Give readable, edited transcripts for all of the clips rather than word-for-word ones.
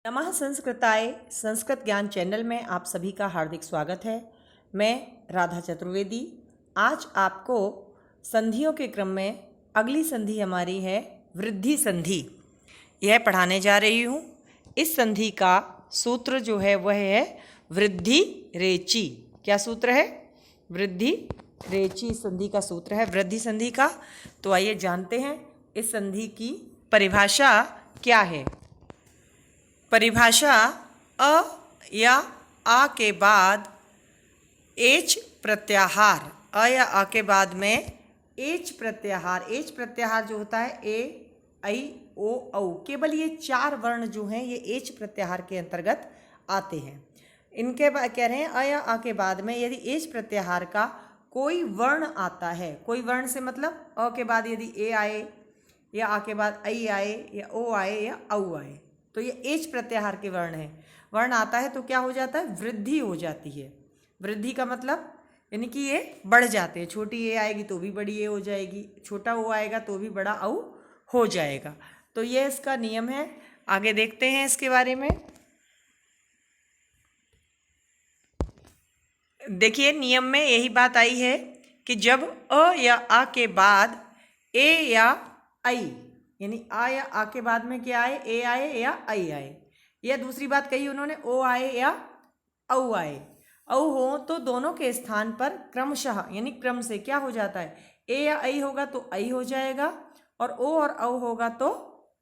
नमः संस्कृताय संस्कृत ज्ञान चैनल में आप सभी का हार्दिक स्वागत है। मैं राधा चतुर्वेदी आज आपको संधियों के क्रम में अगली संधि हमारी है वृद्धि संधि, यह पढ़ाने जा रही हूँ। इस संधि का सूत्र जो है वह है वृद्धि रेची। क्या सूत्र है? वृद्धि रेची संधि का सूत्र है वृद्धि संधि का। तो आइए जानते हैं इस संधि की परिभाषा क्या है। परिभाषा अ या आ के बाद एच प्रत्याहार, अ या आ के बाद में एच प्रत्याहार, एच प्रत्याहार जो होता है ए ऐ ओ औ, केवल ये चार वर्ण जो हैं ये एच प्रत्याहार के अंतर्गत आते हैं। इनके बाद कह रहे हैं अ या आ के बाद में यदि एच प्रत्याहार का कोई वर्ण आता है, कोई वर्ण से मतलब अ के बाद यदि ए आए या आ के बाद ऐ आए या ओ आए या औ आए, तो ये एच प्रत्याहार के वर्ण है। वर्ण आता है तो क्या हो जाता है? वृद्धि हो जाती है। वृद्धि का मतलब यानी कि ये बढ़ जाते हैं। छोटी ए आएगी तो भी बड़ी ए हो जाएगी, छोटा ओ आएगा तो भी बड़ा औ हो जाएगा। तो ये इसका नियम है। आगे देखते हैं इसके बारे में। देखिए नियम में यही बात आई है कि जब अ या आ के बाद ए या ऐ, यानी आ या आ के बाद में क्या आए? ए आए या ऐ आए, या दूसरी बात कही उन्होंने ओ आए या औ आए, औ हो तो दोनों के स्थान पर क्रमशः यानी क्रम से क्या हो जाता है? ए या ऐ होगा तो ऐ हो जाएगा और ओ और औ होगा तो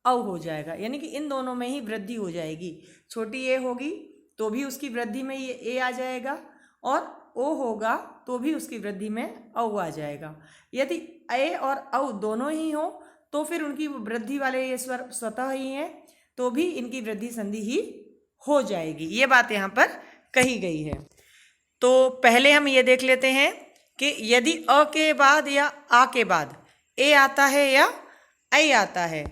औ हो जाएगा। यानी कि इन दोनों में ही वृद्धि हो जाएगी। छोटी ए होगी तो भी उसकी वृद्धि में ये ए आ जाएगा और ओ होगा तो भी उसकी वृद्धि में औ आ जाएगा। यदि ए और औ दोनों ही हो तो फिर उनकी वृद्धि वाले ये स्वर स्वतः ही हैं तो भी इनकी वृद्धि संधि ही हो जाएगी। ये बात यहाँ पर कही गई है। तो पहले हम ये देख लेते हैं कि यदि अ के बाद या आ के बाद ए आता है या ऐ आता है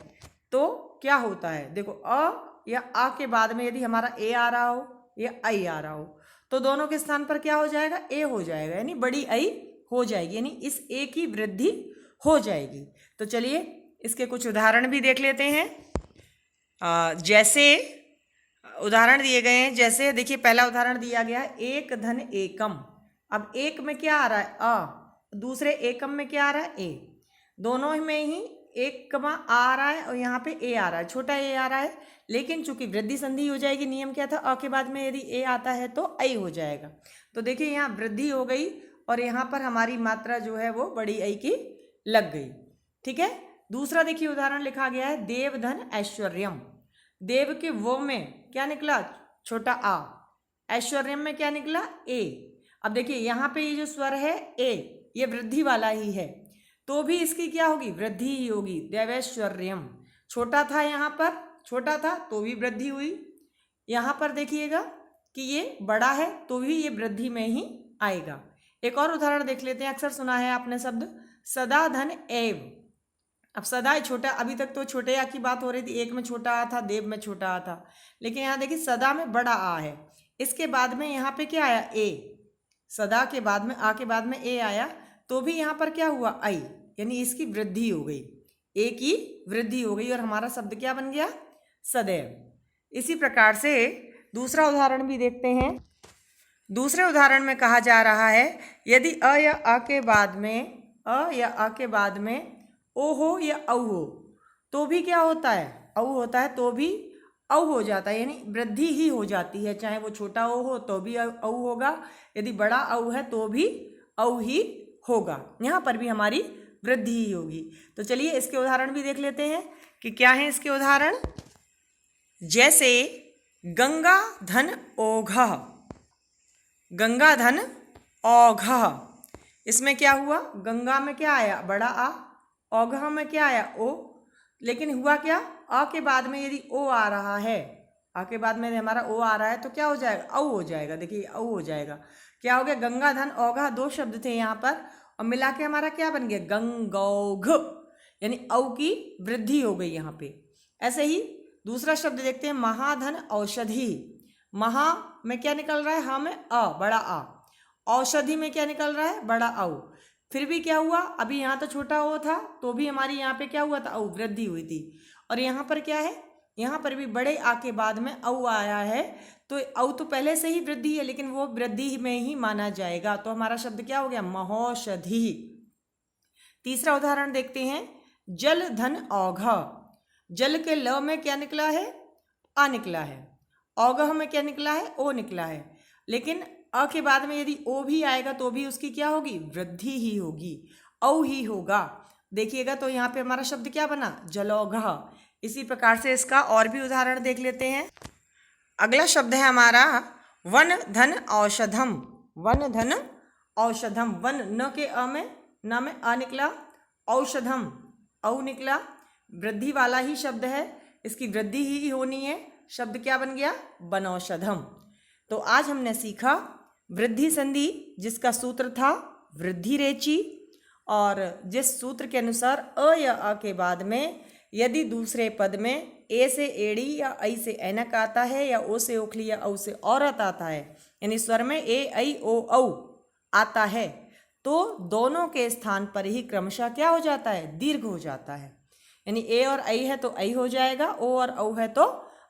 तो क्या होता है। देखो अ या आ के बाद में यदि हमारा ए आ रहा हो या ऐ आ रहा हो तो दोनों के स्थान पर क्या हो जाएगा? ए हो जाएगा, यानी बड़ी ऐ हो जाएगी, यानी इस ए की वृद्धि हो जाएगी। तो चलिए इसके कुछ उदाहरण भी देख लेते हैं। जैसे उदाहरण दिए गए हैं, जैसे देखिए पहला उदाहरण दिया गया है एक धन एकम। अब एक में क्या आ रहा है? अ, दूसरे एकम में क्या आ रहा है? ए। दोनों में ही एक कमा आ रहा है और यहाँ पे ए आ रहा है, छोटा ए आ रहा है, लेकिन चूंकि वृद्धि संधि हो जाएगी, नियम क्या था? अ के बाद में यदि ए आता है तो ऐ हो जाएगा। तो देखिए यहाँ वृद्धि हो गई और यहाँ पर हमारी मात्रा जो है वो बड़ी ऐ की लग गई। ठीक है। दूसरा देखिए उदाहरण लिखा गया है देव धन ऐश्वर्यम। देव के वो में क्या निकला? छोटा आ। ऐश्वर्यम में क्या निकला? ए। अब देखिए यहाँ पे ये जो स्वर है ए, ये वृद्धि वाला ही है तो भी इसकी क्या होगी? वृद्धि ही होगी। देवैश्वर्यम छोटा था, यहाँ पर छोटा था तो भी वृद्धि हुई। यहाँ पर देखिएगा कि ये बड़ा है तो भी ये वृद्धि में ही आएगा। एक और उदाहरण देख लेते हैं। अक्सर सुना है आपने शब्द सदा धन एव। अब सदा छोटा, अभी तक तो छोटे आ की बात हो रही थी, एक में छोटा आ था, देव में छोटा आ था, लेकिन यहाँ देखिए सदा में बड़ा आ है। इसके बाद में यहाँ पे क्या आया? ए। सदा के बाद में आ के बाद में ए आया तो भी यहाँ पर क्या हुआ? ऐ, यानी इसकी वृद्धि हो गई, ए की वृद्धि हो गई और हमारा शब्द क्या बन गया? सदैव। इसी प्रकार से दूसरा उदाहरण भी देखते हैं। दूसरे उदाहरण में कहा जा रहा है यदि अ या आ के बाद में, अ या आ के बाद में ओ हो या औ हो तो भी क्या होता है? औ होता है तो भी औ हो जाता है, यानी वृद्धि ही हो जाती है। चाहे वो छोटा ओ हो तो भी औ होगा, यदि बड़ा औ है तो भी औ ही होगा। यहाँ पर भी हमारी वृद्धि ही होगी। तो चलिए इसके उदाहरण भी देख लेते हैं कि क्या है इसके उदाहरण। जैसे गंगा धन ओघ। गंगा धन औघ, इसमें क्या हुआ? गंगा में क्या आया? बड़ा आ। औघ में क्या आया? ओ। लेकिन हुआ क्या? आ के बाद में यदि ओ आ रहा है, आ के बाद में हमारा ओ आ रहा है तो क्या हो जाएगा? औ हो जाएगा। देखिए औ हो जाएगा। क्या हो गया? गंगा धन औघ दो शब्द थे यहाँ पर और मिला के हमारा क्या बन गया? गंगौघ, यानी औ की वृद्धि हो गई यहाँ पे। ऐसे ही दूसरा शब्द देखते हैं महाधन औषधि। महा में क्या निकल रहा है? हा में अ, बड़ा आ। औषधि में क्या निकल रहा है? बड़ा औ। फिर भी क्या हुआ? अभी यहाँ तो छोटा ओ था तो भी हमारी यहाँ पे क्या हुआ था? औ, वृद्धि हुई थी। और यहाँ पर क्या है? यहाँ पर भी बड़े आ के बाद में औ आया है, तो औ तो पहले से ही वृद्धि है, लेकिन वो वृद्धि में ही माना जाएगा। तो हमारा शब्द क्या हो गया? महौषधि। तीसरा उदाहरण देखते हैं, जल धन औघ। जल के ल में क्या निकला है? आ निकला है। औघ में क्या निकला है? ओ निकला है। लेकिन अ के बाद में यदि ओ भी आएगा तो भी उसकी क्या होगी? वृद्धि ही होगी, औ ही होगा। देखिएगा तो यहाँ पे हमारा शब्द क्या बना? जलौघ। इसी प्रकार से इसका और भी उदाहरण देख लेते हैं। अगला शब्द है हमारा वन धन औषधम। वन धन औषधम। वन न के अ में, न में अ निकला, औषधम औ निकला, वृद्धि वाला ही शब्द है, इसकी वृद्धि ही होनी है। शब्द क्या बन गया? वनौषधम। तो आज हमने सीखा वृद्धि संधि, जिसका सूत्र था वृद्धि रेची, और जिस सूत्र के अनुसार अ या अ के बाद में यदि दूसरे पद में ए से एड़ी या ऐ से ऐनक आता है, या ओ से ओखली या औ से औरत आता है, यानी स्वर में ए ऐ ओ औ आता है, तो दोनों के स्थान पर ही क्रमशः क्या हो जाता है? दीर्घ हो जाता है। यानी ए और ऐ है तो ऐ हो जाएगा, ओ और औ है तो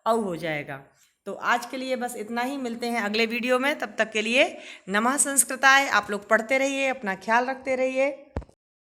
औ हो जाएगा। तो आज के लिए बस इतना ही, मिलते हैं अगले वीडियो में। तब तक के लिए नमः संस्कृताय। आप लोग पढ़ते रहिए, अपना ख्याल रखते रहिए।